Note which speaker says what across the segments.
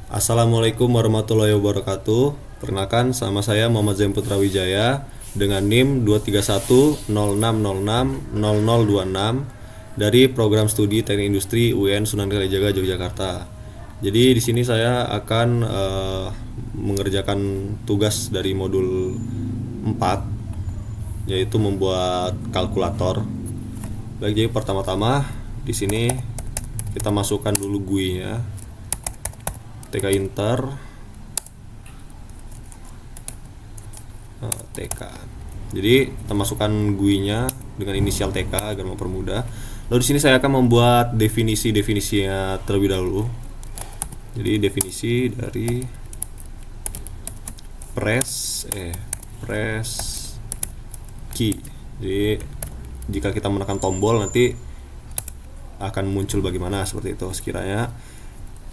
Speaker 1: Assalamualaikum warahmatullahi wabarakatuh. Perkenalkan, sama saya Muhammad Zain Putra Wijaya dengan NIM 23106060026 dari Program Studi Teknik Industri UIN Sunan Kalijaga Yogyakarta. Jadi di sini saya akan mengerjakan tugas dari modul 4, yaitu membuat kalkulator. Baik, jadi pertama-tama di sini kita masukkan dulu GUI-nya. TK Inter TK. Jadi kita masukkan GUI-nya dengan inisial TK agar mempermudah. Lalu di sini saya akan membuat definisinya terlebih dahulu. Jadi definisi dari press key. Jadi jika kita menekan tombol nanti akan muncul bagaimana, seperti itu sekiranya.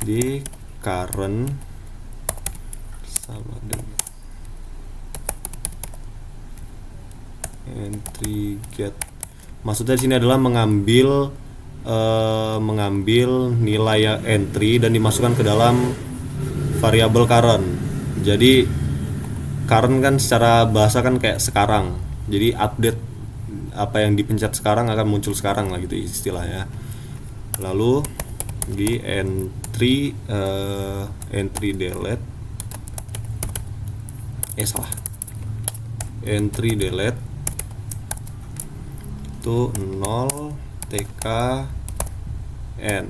Speaker 1: Di current sama dengan entry get. Maksudnya di sini adalah mengambil nilai entry dan dimasukkan ke dalam variabel current. Jadi current kan secara bahasa kan kayak sekarang. Jadi update apa yang dipencet sekarang akan muncul sekarang lah gitu istilahnya. Lalu di entry delete entry delete itu 0 tkn.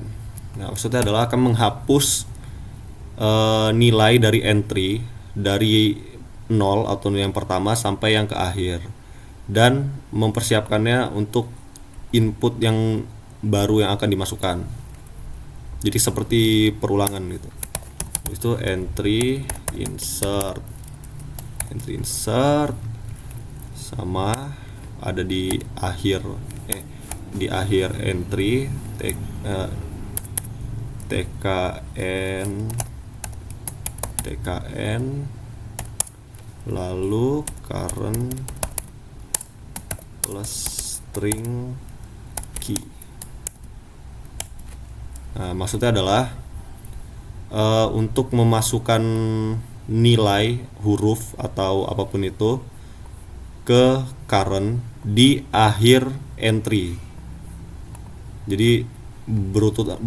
Speaker 1: Nah, maksudnya adalah akan menghapus nilai dari entry dari 0 atau yang pertama sampai yang ke akhir dan mempersiapkannya untuk input yang baru yang akan dimasukkan. Jadi seperti perulangan gitu. Itu entry insert sama ada di akhir entry tkn lalu current plus string key. Nah, maksudnya adalah untuk memasukkan nilai huruf atau apapun itu ke current di akhir entry. Jadi berurutan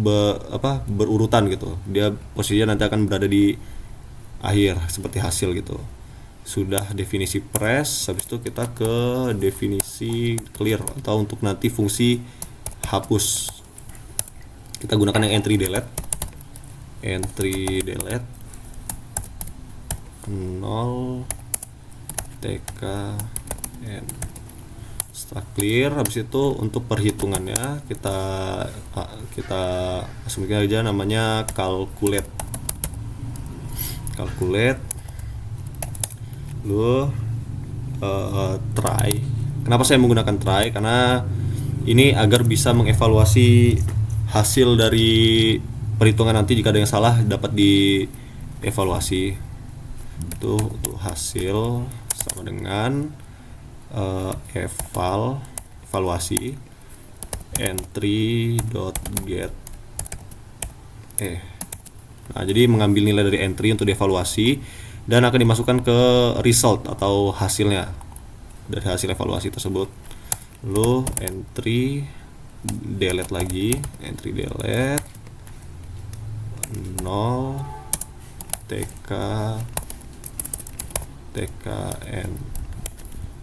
Speaker 1: gitu. Dia posisinya nanti akan berada di akhir seperti hasil gitu. Sudah definisi press, habis itu kita ke definisi clear atau untuk nanti fungsi hapus. Kita gunakan yang entry delete 0 tkn. Setelah clear, habis itu untuk perhitungannya kita masukin aja namanya calculate lu try. Kenapa saya menggunakan try? Karena ini agar bisa mengevaluasi hasil dari perhitungan nanti. Jika ada yang salah dapat dievaluasi. Itu untuk hasil sama dengan evaluasi entry.get. Nah, jadi mengambil nilai dari entry untuk dievaluasi dan akan dimasukkan ke result atau hasilnya dari hasil evaluasi tersebut. Lalu entry delete 0 tkn.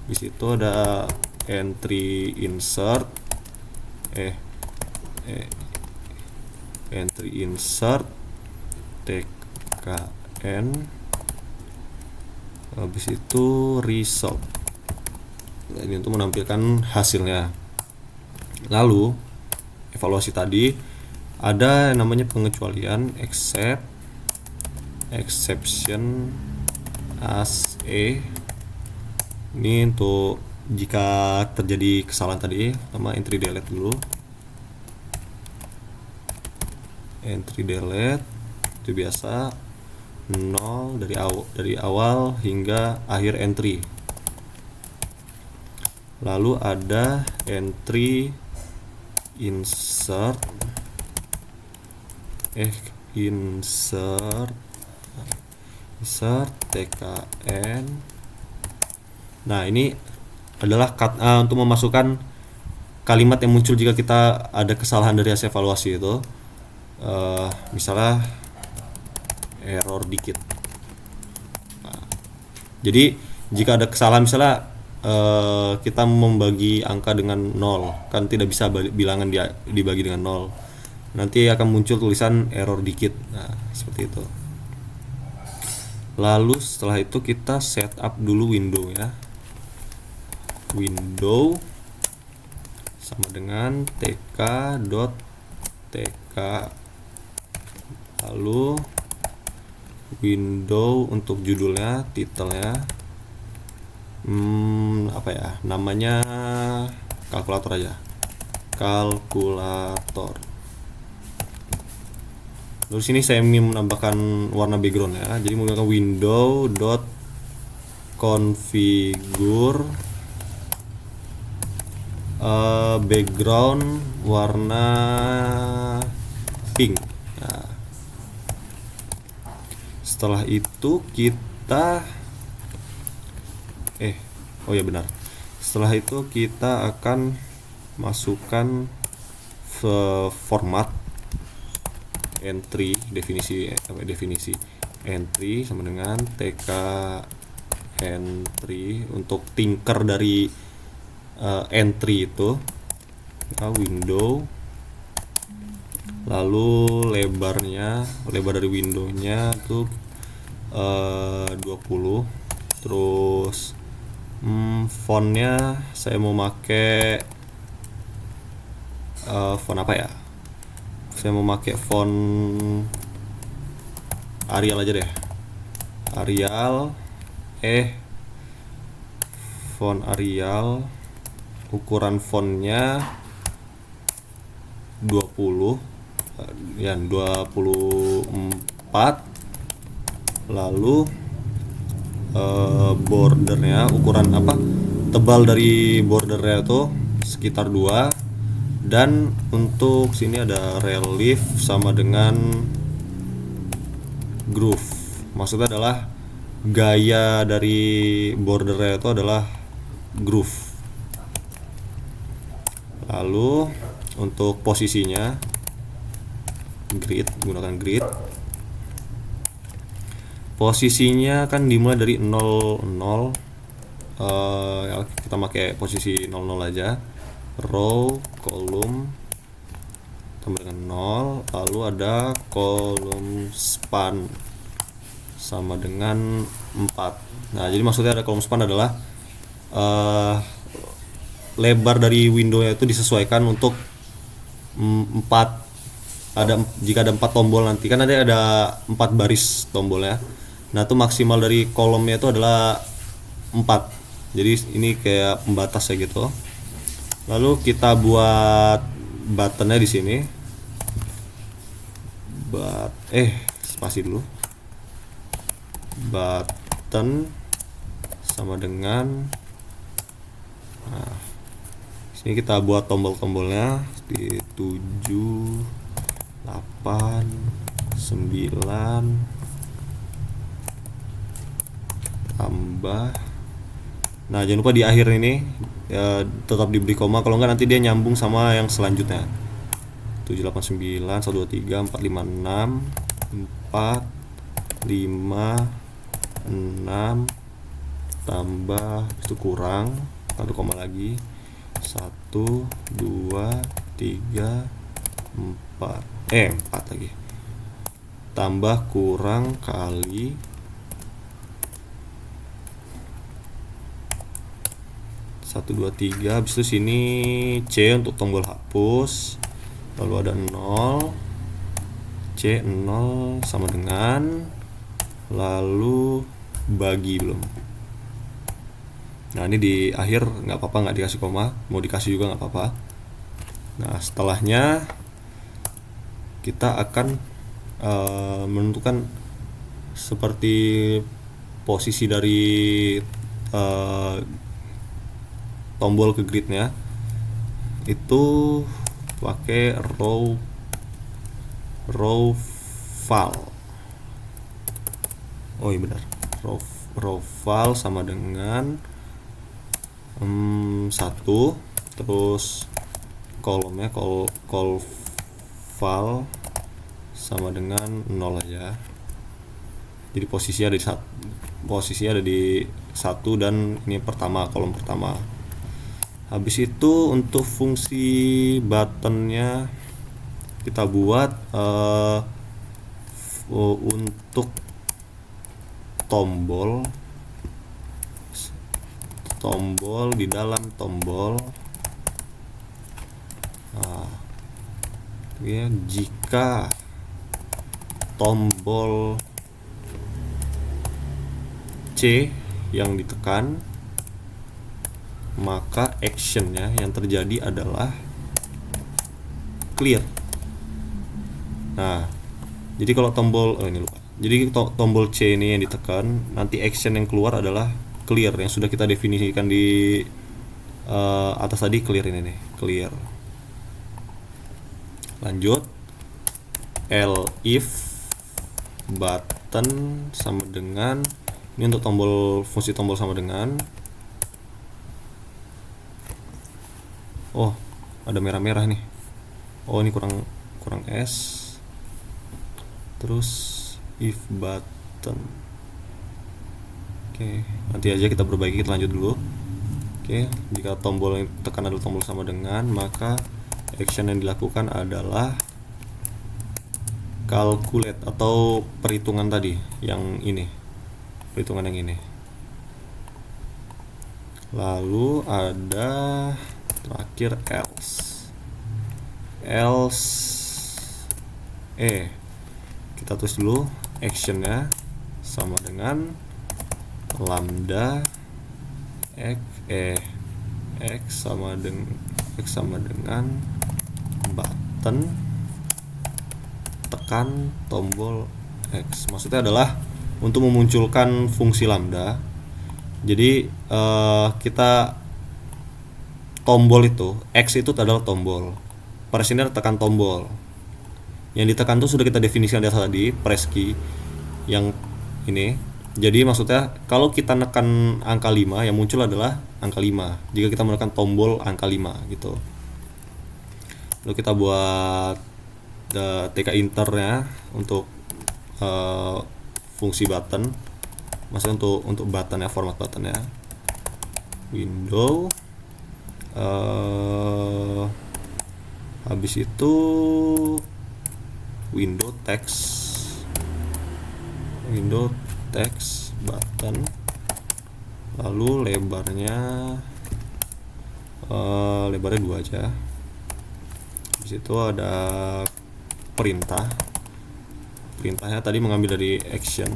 Speaker 1: Di situ ada entry insert tkn, habis itu result. Ini untuk menampilkan hasilnya. Lalu evaluasi tadi ada yang namanya pengecualian exception as a. Ini untuk jika terjadi kesalahan tadi. Pertama entry delete dulu. Entry delete itu biasa 0 dari awal hingga akhir entry. Lalu ada entry insert insert tkn. Nah, ini adalah untuk memasukkan kalimat yang muncul jika kita ada kesalahan dari hasil evaluasi itu. Misalnya error dikit. Nah, jadi jika ada kesalahan, misalnya kita membagi angka dengan 0, kan tidak bisa bilangan dibagi dengan 0. Nanti akan muncul tulisan error dikit. Nah, seperti itu. Lalu setelah itu kita setup dulu window ya. Window sama dengan tk.tk. Lalu window untuk judulnya, titelnya apa ya, namanya kalkulator aja, kalkulator. Lalu sini saya ingin menambahkan warna background ya, jadi menggunakan window.configure background warna pink. Nah, setelah itu kita setelah itu kita akan masukkan format entry, definisi entry sama dengan tk entry untuk tinker dari entry itu. Window, lalu lebar dari windownya tuh 20. Terus fontnya saya mau pakai font apa ya? Saya mau pakai font Arial aja deh. Font Arial, ukuran fontnya 20 ya, 24. Lalu bordernya, ukuran tebal dari bordernya itu sekitar 2. Dan untuk sini ada relief sama dengan groove. Maksudnya adalah gaya dari bordernya itu adalah groove. Lalu untuk posisinya grid, gunakan grid. Posisinya kan dimulai dari 0, 0. Kita pakai posisi 00 aja. Row, kolom tambah dengan 0. Lalu ada kolom span sama dengan 4. Nah, jadi maksudnya ada kolom span adalah lebar dari window-nya itu disesuaikan untuk 4. Jika ada 4 tombol, nanti kan ada 4 baris tombolnya. Nah, itu maksimal dari kolomnya itu adalah 4. Jadi ini kayak pembatas ya gitu. Lalu kita buat buttonnya di sini. Spasi dulu. Button sama dengan, nah, sini kita buat tombol-tombolnya di 7, 8, 9 tambah. Nah, jangan lupa di akhir ini ya, tetap diberi koma, kalau enggak nanti dia nyambung sama yang selanjutnya. 7, 8, 9, 1, 2, 3, 4, 5, 6, 4, 5, 6 tambah itu kurang, lalu koma lagi 1, 2, 3, 4 lagi tambah kurang kali 1, 2, 3. Habis itu sini C untuk tombol hapus. Lalu ada 0, C 0 sama dengan, lalu bagi belum. Nah, ini di akhir nggak apa-apa, nggak dikasih koma, mau dikasih juga nggak apa-apa. Nah, setelahnya kita akan menentukan seperti posisi dari tombol ke gridnya itu pakai row file. Oh iya benar. Raw file sama dengan 1, terus kolomnya call file sama dengan 0 aja. Jadi posisinya ada di 1 dan ini kolom pertama. Habis itu untuk fungsi buttonnya kita buat untuk tombol di dalam tombol. Ya, jika tombol C yang ditekan, maka actionnya yang terjadi adalah clear. Nah, jadi kalau tombol Jadi tombol C ini yang ditekan, nanti action yang keluar adalah clear yang sudah kita definisikan di atas tadi. Clear ini nih, clear. Lanjut, if button sama dengan, ini untuk fungsi tombol sama dengan, oh ada merah-merah nih, oh ini kurang S. Terus if button, oke, nanti aja kita perbaiki, kita lanjut dulu. Oke, jika tombol yang tekan adalah tombol sama dengan, maka action yang dilakukan adalah calculate atau perhitungan tadi, yang ini, perhitungan yang ini. Lalu ada terakhir else kita tulis dulu actionnya sama dengan lambda x sama dengan button tekan tombol X. Maksudnya adalah untuk memunculkan fungsi lambda. Jadi kita tombol itu, X itu adalah tombol, press ini tekan tombol. Yang ditekan itu sudah kita definisikan dari tadi, press key yang ini. Jadi maksudnya kalau kita nekan angka 5, yang muncul adalah angka 5 jika kita menekan tombol angka 5 gitu. Lalu kita buat TK internya untuk fungsi button, maksudnya untuk buttonnya, format buttonnya window, habis itu window text button, lalu lebarnya 2 aja. Habis itu ada perintahnya tadi mengambil dari action,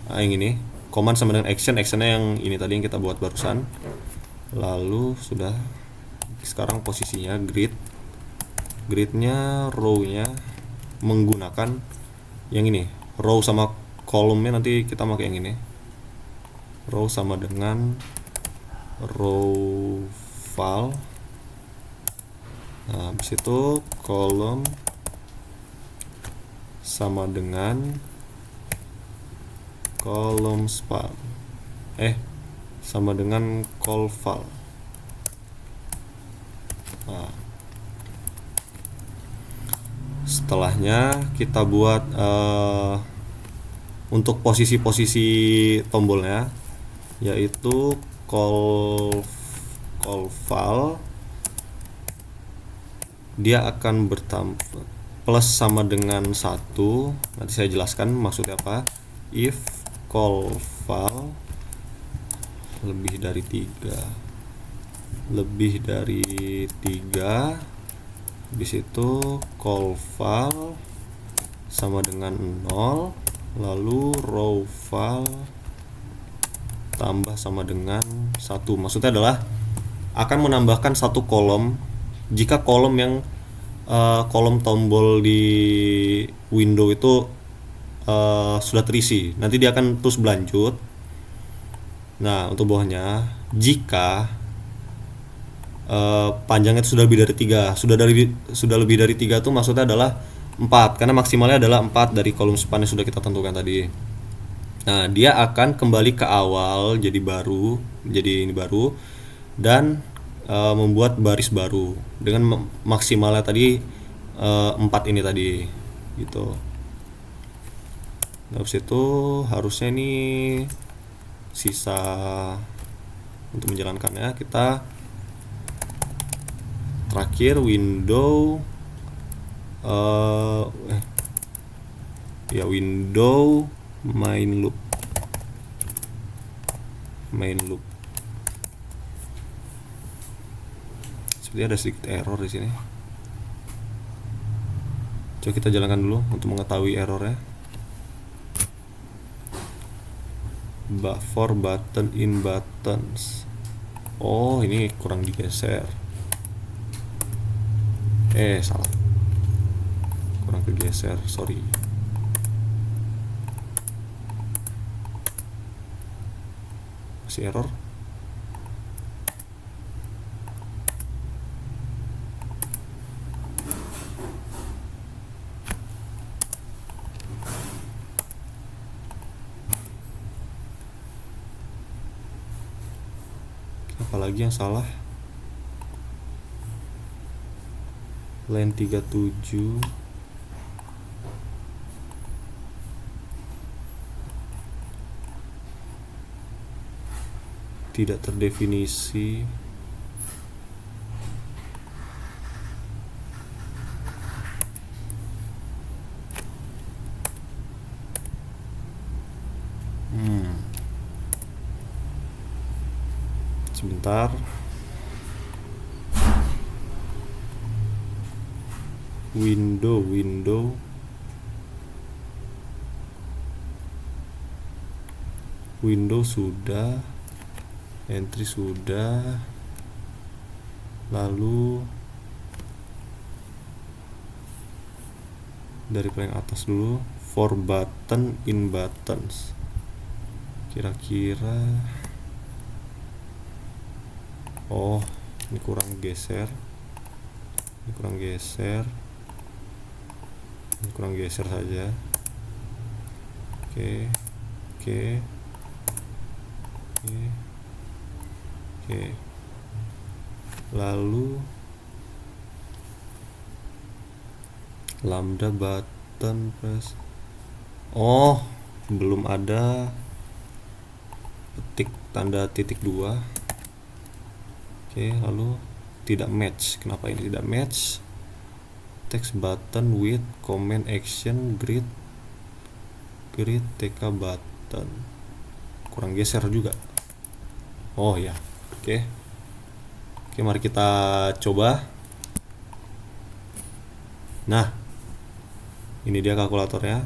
Speaker 1: yang ini command sama dengan actionnya yang ini tadi yang kita buat barusan. Lalu sudah, sekarang posisinya gridnya row-nya menggunakan yang ini, row sama kolomnya nanti kita pakai yang ini, row sama dengan row file. Nah, habis itu kolom sama dengan kolom file, sama dengan call file. Nah, setelahnya kita buat untuk posisi-posisi tombolnya, yaitu call file, dia akan bertambah plus sama dengan 1. Nanti saya jelaskan maksudnya apa. If call file lebih dari 3, habis itu call file sama dengan 0, lalu row file tambah sama dengan 1. Maksudnya adalah akan menambahkan satu kolom jika kolom yang kolom tombol di window itu sudah terisi. Nanti dia akan terus berlanjut. Nah, untuk bawahnya, jika panjangnya itu sudah lebih dari 3, sudah lebih dari 3 itu maksudnya adalah 4 karena maksimalnya adalah 4 dari kolom span yang sudah kita tentukan tadi. Nah, dia akan kembali ke awal jadi ini baru dan membuat baris baru dengan maksimalnya tadi 4 ini tadi gitu. Nah, habis itu harusnya ini sisa untuk menjalankannya kita terakhir window window main loop seperti ada sedikit error di sini. Coba kita jalankan dulu untuk mengetahui errornya. For button in buttons. Oh, ini kurang digeser. Salah. Kurang kegeser, sorry. Masih error. Apalagi yang salah? Line 37 tidak terdefinisi. Sebentar. Window sudah, entry sudah, lalu dari paling atas dulu, for button in buttons. Kira-kira ini kurang geser saja. Oke. Lalu lambda button press. Belum ada tanda titik 2. Lalu tidak match. Kenapa ini tidak match? Text button with command action grid TK button. Kurang geser juga. Ya. Oke, mari kita coba. Nah, ini dia kalkulatornya.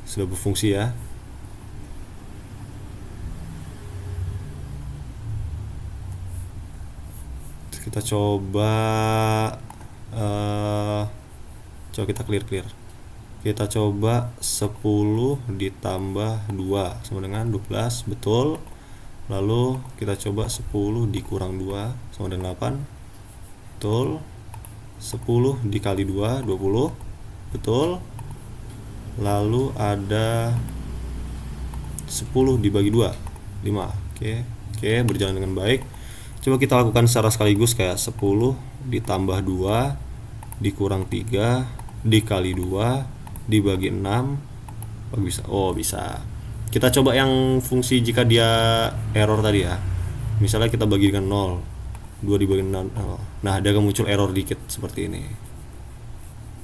Speaker 1: Sudah berfungsi ya. Kita coba kita clear. Kita coba 10 ditambah 2 sama dengan 12, betul. Lalu kita coba 10 dikurang 2 sama dengan 8, betul. 10 dikali 2, 20, betul. Lalu ada 10 dibagi 2, 5. Oke, berjalan dengan baik. Coba kita lakukan secara sekaligus, kayak 10 ditambah 2 dikurang 3 dikali 2 dibagi 6. Bisa. Kita coba yang fungsi jika dia error tadi ya. Misalnya kita bagi dengan 0, 2 dibagi 6. Nah, dia akan muncul error dikit seperti ini.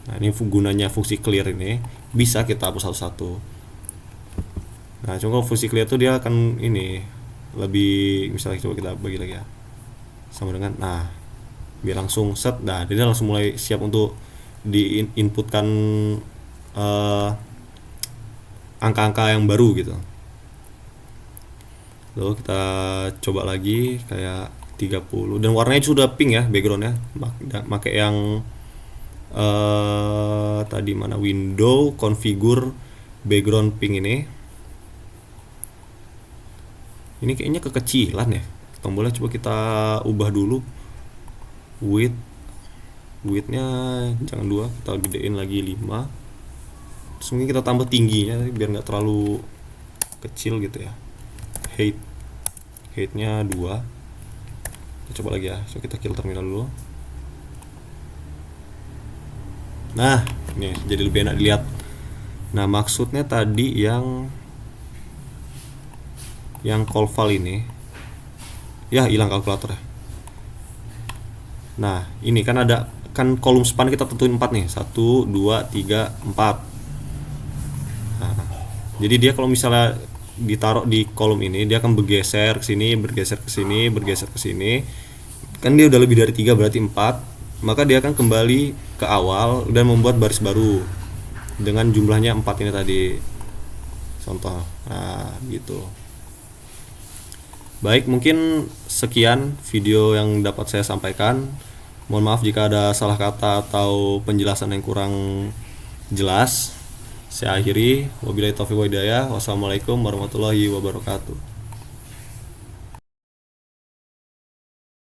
Speaker 1: Nah, ini gunanya fungsi clear ini. Bisa kita hapus satu-satu. Nah, coba fungsi clear itu dia akan ini lebih, misalnya coba kita bagi lagi ya. Sama dengan, biar langsung set. Nah, dia langsung mulai siap untuk diinputkan angka-angka yang baru gitu. Lalu kita coba lagi kayak 30 dan warnanya sudah pink ya backgroundnya. Pakai yang tadi mana, window configure background pink ini. Ini kayaknya kekecilan ya tombolnya. Coba kita ubah dulu width widthnya jangan 2, kita gedein lagi 5. Terus mungkin kita tambah tingginya biar nggak terlalu kecil gitu ya. Height-nya 2. Kita coba lagi ya. So kita kill terminal dulu. Nah, ini jadi lebih enak dilihat. Nah, maksudnya tadi yang call file ini ya hilang kalkulator ya. Nah, ini kan ada kan kolom span kita tentuin 4 nih. 1 2 3 4. Nah, jadi dia kalau misalnya ditaruh di kolom ini, dia akan bergeser ke sini, bergeser ke sini, bergeser ke sini. Kan dia udah lebih dari 3 berarti 4. Maka dia akan kembali ke awal dan membuat baris baru dengan jumlahnya 4 ini tadi. Contoh. Nah, gitu. Baik, mungkin sekian video yang dapat saya sampaikan. Mohon maaf jika ada salah kata atau penjelasan yang kurang jelas. Saya akhiri. Wabillahi taufiq wal hidayah. Wassalamualaikum warahmatullahi wabarakatuh.